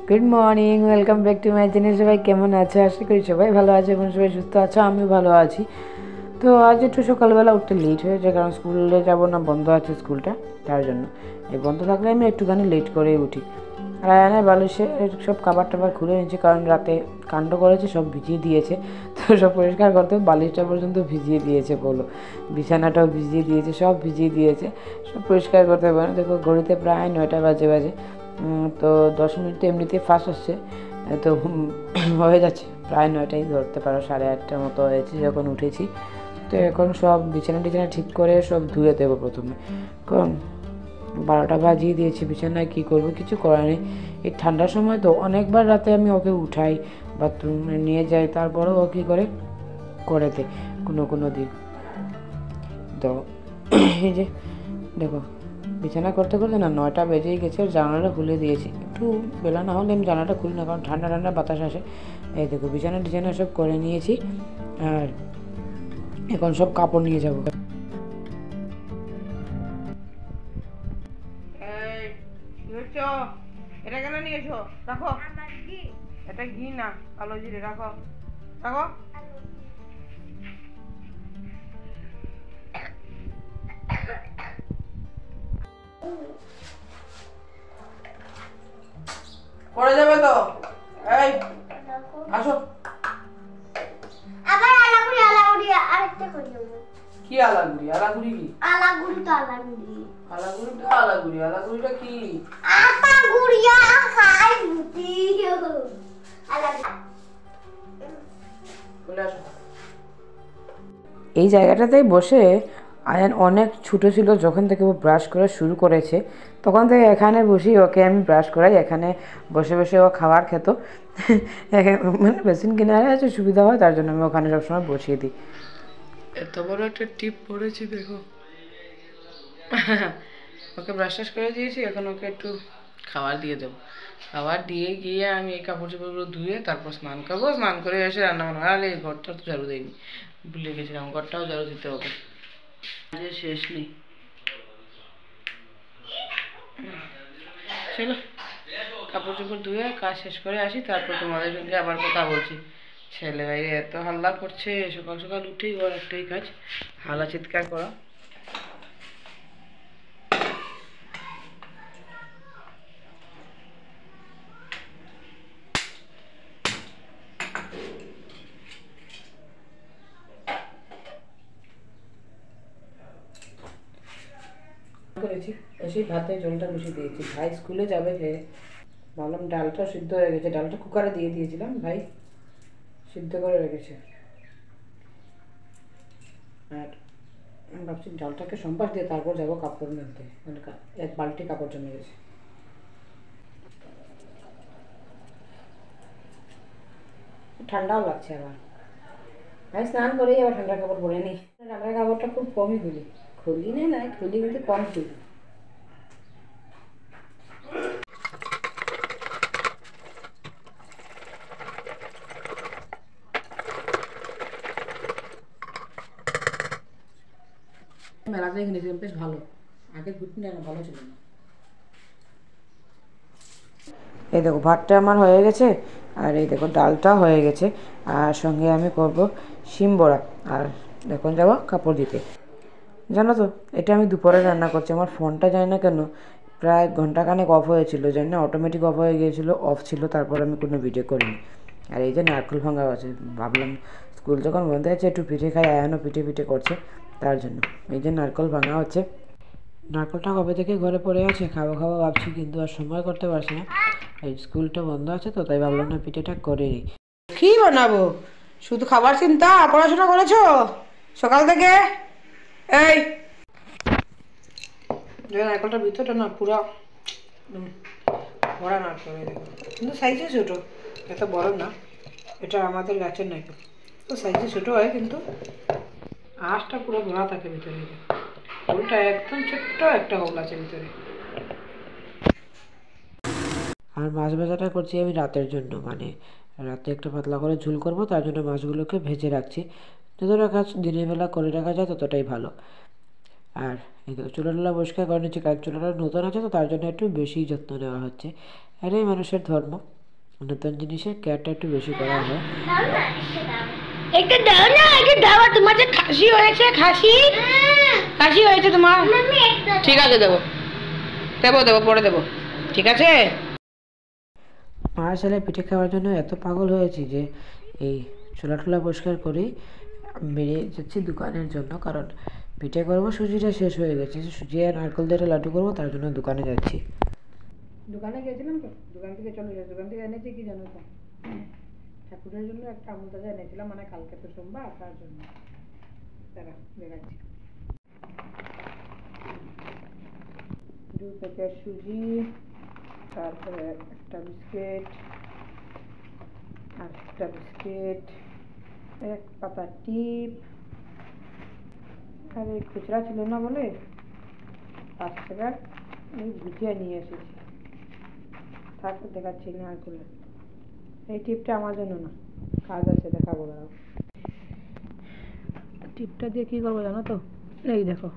Good morning, welcome back to my channel. সবাই কেমন আছে? আশা করি সবাই ভালো আছে এবং সবাই সুস্থ আছো, আমিও ভালো আছি। তো আজ একটু সকালবেলা উঠতে লেট হয়েছে, কারণ স্কুলে যাবো না, বন্ধ আছে স্কুলটা, তার জন্য। এই বন্ধ থাকলে আমি একটুখানি লেট করেই উঠি। আর আয়ানের বালিশের সব কাবার টাবার খুলে নিয়েছি, কারণ রাতে কাণ্ড করেছে, সব ভিজিয়ে দিয়েছে। তো সব পরিষ্কার করতে বালিশটা পর্যন্ত ভিজিয়ে দিয়েছে, বলো, বিছানাটাও ভিজিয়ে দিয়েছে, সব ভিজিয়ে দিয়েছে, সব পরিষ্কার করতে পারে। দেখো ঘড়িতে প্রায় 9টা বাজে। তো 10 মিনিট তো এমনিতে ফাস্ট আসছে, তো হয়ে যাচ্ছে প্রায় 9টাই ধরতে পারো, 8:30টার মতো হয়েছে যখন উঠেছি। তো এখন সব বিছানা টিছানা ঠিক করে সব ধুয়ে দেবো প্রথমে, কারণ 12টা বাজিয়ে দিয়েছি। বিছানায় কী করবো, কিছু করার নেই। এই ঠান্ডার সময় তো অনেকবার রাতে আমি ওকে উঠাই, বাথরুমে নিয়ে যাই, তারপরেও ও কী করে দেয় কোনো দিন। তো এই যে দেখো, বিছানা করতে করতে না 9টা বেজেই গেছে। জানালাটা খুলে দিয়েছি, একটু বেলা না হলে আমি জানালাটা খুলি না, কারণ ঠান্ডা ঠান্ডা বাতাস আসে। এই দেখো বিছানা টিছানা সব করে নিয়েছি, আর এখন সব কাপড় নিয়ে যাবো। এটা কেন নিয়ে এসো? রাখো, এটা ঘি না, কালো জিরে। রাখো রাখো। পড়ে যাবে তো। এই আসো। আবার আলাগুড়ি আরেকটা করি। কি আলাগুড়ি? আলাগুড়ি কি? আলাগুড়িটা কি? আটা গুড়িয়া খাই মুতি। চলে আসো। এই জায়গাটাতেই বসে আয়ান অনেক ছোটো ছিল, যখন থেকে ও ব্রাশ করা শুরু করেছে তখন থেকে এখানে বসেই ওকে আমি ব্রাশ করাই। এখানে বসে বসে ও খাবার খেত, মানে বেসিন কিনারে আছে, সুবিধা হয়, তার জন্য আমি ওখানে সবসময় বসিয়ে দিই। এত বড় একটা টিপ পড়েছি দেখো। ওকে ব্রাশ টাশ করে দিয়েছি, এখন ওকে একটু খাবার দিয়ে দেবো। খাবার দিয়ে গিয়ে আমি এই কাপড় চোপড়গুলো ধুয়ে তারপর স্নান করবো। স্নান করে এসে রান্না বান্না। আর এই ঘরটা তো ঝাড়ু দেয়নি, ভুলে গেছিলাম, ঘরটাও ঝাড়ু দিতে হবে, শেষ নেই। চলো কাপড় চোপড় ধুয়ে কাজ শেষ করে আসি, তারপর তোমাদের সঙ্গে আবার কথা বলছি। ছেলে বাইরে এত হাল্লা করছে, সকাল সকাল উঠেই ওর একটাই কাজ, হাল্লা চিৎকার করা। করেছি এসে ভাতে জলটা বসিয়ে দিয়েছি। ভাই স্কুলে যাবে, খেয়ে ভাবলাম ডালটা সিদ্ধ হয়ে গেছে, ডালটা কুকারে দিয়ে দিয়েছিলাম, ভাই সিদ্ধ করে রেখেছে। আর ভাবছি ডালটাকে সম্পাস দিয়ে তারপর যাবো কাপড় মেলতে, মানে 1 বালতি কাপড় জমে গেছে। ঠান্ডাও লাগছে আবার, আমি স্নান করেই আবার ঠান্ডা কাপড় পরে নিই। ঠান্ডা কাপড়টা খুব কমই খুলি না খুলি, কিন্তু কম খুলি। মেলাতে কিনেছিলাম, বেশ ভালো, আগের ঘুরতে না ভালো ছিল না। এই দেখো ভাতটা আমার হয়ে গেছে, আর এই দেখো ডালটা হয়ে গেছে, আর সঙ্গে আমি করব শিম বড়া। আর এখন যাবো কাপড় দিতে। জানো তো, এটা আমি দুপুরে রান্না করছি। আমার ফোনটা জানি না কেন প্রায় ঘন্টাখানেক অফ হয়েছিল, জানি না অটোমেটিক অফ হয়ে গিয়েছিলো, অফ ছিল, তারপর আমি কোনো ভিডিও করিনি। আর এই যে নারকেল ভাঙা আছে, ভাবলাম স্কুল যখন বন্ধ হয়েছে একটু পিঠে খাই, আয়ানও পিঠে করছে, তার জন্য এই যে নারকেল ভাঙা হচ্ছে। নারকেলটা কবে থেকে ঘরে পড়ে আছে, খাবো ভাবছি, কিন্তু আর সময় করতে পারছি না। এই স্কুলটা বন্ধ আছে তো, তাই ভাবলাম না পিঠেটা করে নিই। কী বানাবো, শুধু খাবার চিন্তা? পড়াশোনা করেছো সকাল থেকে? এই নারকেলটার ভিতরটা না পুরো ভরা নারকেল, কিন্তু সাইজে ছোটো, এত বড় না। এটা আমাদের গাছের নারকেল, তো সাইজে ছোটো হয়, কিন্তু আঁশটা পুরো ভরা থাকে ভিতরে। ফুলটা একদম ছোট্ট একটা হোল আছে ভিতরে। আর মাছ ভাজাটা করছি আমি রাতের জন্য, মানে রাতে একটা পাতলা করে ঝোল করব, তার জন্য মাছগুলোকে ভেজে রাখছি। যতটা কাজ দিনের বেলা করে রাখা যায় ততটাই ভালো। আর এই তো চুলাটা পরিষ্কার করে নিচ্ছি, কারণ চুলাটা নতুন আছে তো, তার জন্য একটু বেশি যত্ন নেওয়া হচ্ছে। এটাই মানুষের ধর্ম, নতুন জিনিসের কেয়ারটা একটু বেশি করা হয়। দাও না, একটা দাও। একটা দাও না, একটা দাও। আর তোমার যে খাসি হয়েছে, খাসি হয়েছে তোমার। মাম্মি একটা দাও। ঠিক আছে, দেবো দেবো দেবো, পরে দেবো, ঠিক আছে। মার ছেলে পিঠে খাওয়ার জন্য এত পাগল হয়েছি যে এই চুলা টুলা পরিষ্কার করে বেরিয়ে যাচ্ছি দোকানের জন্য, কারণ পিঠে করবো, সুজিটা শেষ হয়ে গেছে, সুজি আর নারকেল দিয়ে একটা লাড্ডু করবো, তার জন্য দোকানে যাচ্ছি। দোকানে গিয়েছিলাম তো, দোকান থেকে চলে এসেছি। দোকান থেকে এনেছি কি জানো তো, ঠাকুরের জন্য একটা আমুল তাজা এনেছিলাম, মানে কালকে তো সোমবার, তার জন্য। দাঁড়া দেখাচ্ছি। 2 প্যাকেট সুজি, তারপরে একটা বিস্কিট, আর একটা বিস্কিট, 1 পাতা টিপ, আর এই খুচরা ছিল না বলে 5 টাকার এই ভুজিয়া নিয়ে এসেছি। তারপর দেখাচ্ছি না আর করে। এই টিপটা আমার জন্য না, কাজ আছে, দেখাবো দাঁড়াও। টিপটা দিয়ে কী করবো জানো তো, এই দেখো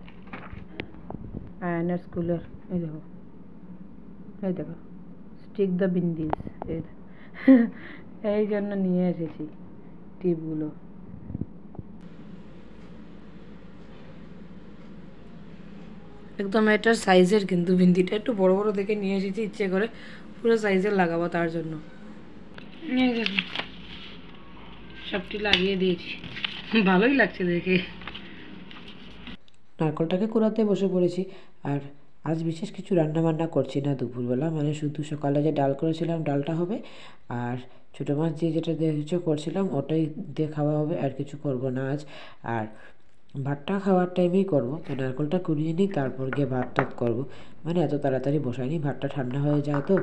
আয়নের স্কুলের, এই দেখো স্টিক দ্য বিন্দিস, এই জন্য নিয়ে এসেছি টিপগুলো। একদম এটার সাইজের, কিন্তু বিন্দিটা একটু বড় বড় দেখে নিয়ে এসেছি ইচ্ছে করে, পুরো সাইজের লাগাবো তার জন্য। এই দেখো সবটি লাগিয়ে দিয়েছি, ভালোই লাগছে দেখে। নারকেলটাকে কুড়াতে বসে পড়েছি। আর আজ বিশেষ কিছু রান্না বান্না করছি না দুপুরবেলা, মানে শুধু সকালে যে ডাল করেছিলাম ডালটা হবে, আর ছোটো মাছ দিয়ে যেটা দিয়ে করছিলাম ওটাই দিয়ে খাওয়া হবে, আর কিছু করব না আজ। আর ভাতটা খাওয়ার টাইমেই করব, তো নারকেলটা কুড়িয়ে নিই, তারপর গিয়ে ভাত টাত করবো। মানে এত তাড়াতাড়ি বসাইনি, ভাতটা ঠান্ডা হয়ে যায় তো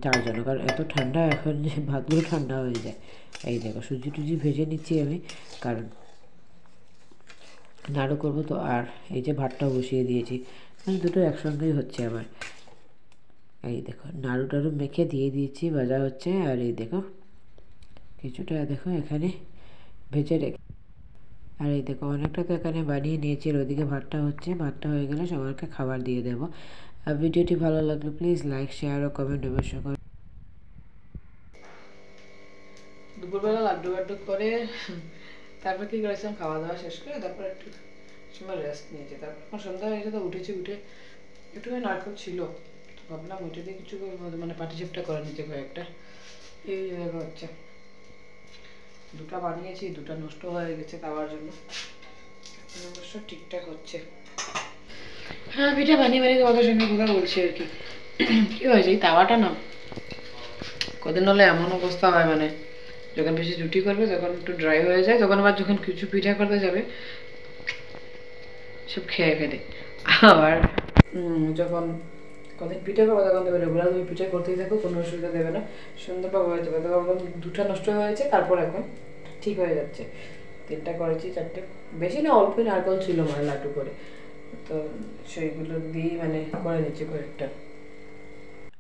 যার জন্য, কারণ এত ঠান্ডা এখন যে ভাতগুলো ঠান্ডা হয়ে যায়। এই দেখো সুজি টুজি ভেজে নিচ্ছি আমি, কারণ নাড়ু করবো তো। আর এই যে ভাতটাও বসিয়ে দিয়েছি, মানে দুটো একসঙ্গেই হচ্ছে আবার। এই দেখো নাড়ু টাড়ু মেখে দিয়ে দিয়েছি, ভাজা হচ্ছে। আর এই দেখো কিছুটা দেখো এখানে ভেজে রেখে, আর এই দেখো অনেকটা তো এখানে বানিয়ে নিয়েছি। আর ওইদিকে ভাতটা হচ্ছে, ভাতটা হয়ে গেলে সবাইকে খাবার দিয়ে দেবো। আর ভিডিওটি ভালো লাগলে প্লিজ লাইক, শেয়ার ও কমেন্ট অবশ্যই করুন। দুপুরবেলা লাড্ডু বাড্ডু করে তারপর কি করেছিলাম, খাওয়া দাওয়া শেষ করে তারপর একটু সময় রেস্ট নিয়েছি। তারপর সন্ধ্যা হয়েছে তো উঠেছি, উঠে একটু নারকেল ছিল, ভাবলাম ওইটা দিয়ে কিছু মানে পাটিসাপটা করে নিতে কয়েকটা। এই জায়গা হচ্ছে, দুটা বানিয়েছি, দুটা নষ্ট হয়ে গেছে খাওয়ার জন্য, অবশ্য ঠিকঠাক হচ্ছে। হ্যাঁ পিঠা বানিয়ে বানিয়ে তোমাদের সঙ্গে কথা বলছি আর কি। কি হয়েছে এই তাওয়াটা না কদিন হলে এমন অবস্থা হয়, মানে যখন বেশি রুটি করবে তখন একটু ড্রাই হয়ে যায়, তখন আবার যখন কিছু পিঠা করতে যাবে সব খেয়ে ফেলে। আবার যখন কদিন পিঠা করবো তখন দেবে রেগুলার তুমি পিঠা করতেই থাকো, কোনো অসুবিধা দেবে না, সুন্দরভাবে হয়ে যাবে। তখন দুটা নষ্ট হয়েছে, তারপর এখন ঠিক হয়ে যাচ্ছে। 3টা করেছি, 4টে, বেশি না অল্পই নারকেল ছিল মানে লাড্ডু করে, তো সেইগুলো দিয়েই মানে করে নিচ্ছি কয়েকটা।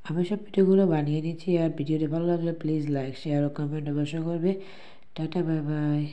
আমি সব পিঠেগুলো বানিয়ে নিচ্ছি। আর ভিডিওটি ভালো লাগলে প্লিজ লাইক, শেয়ার ও কমেন্ট অবশ্যই করবে। Tata, bye by.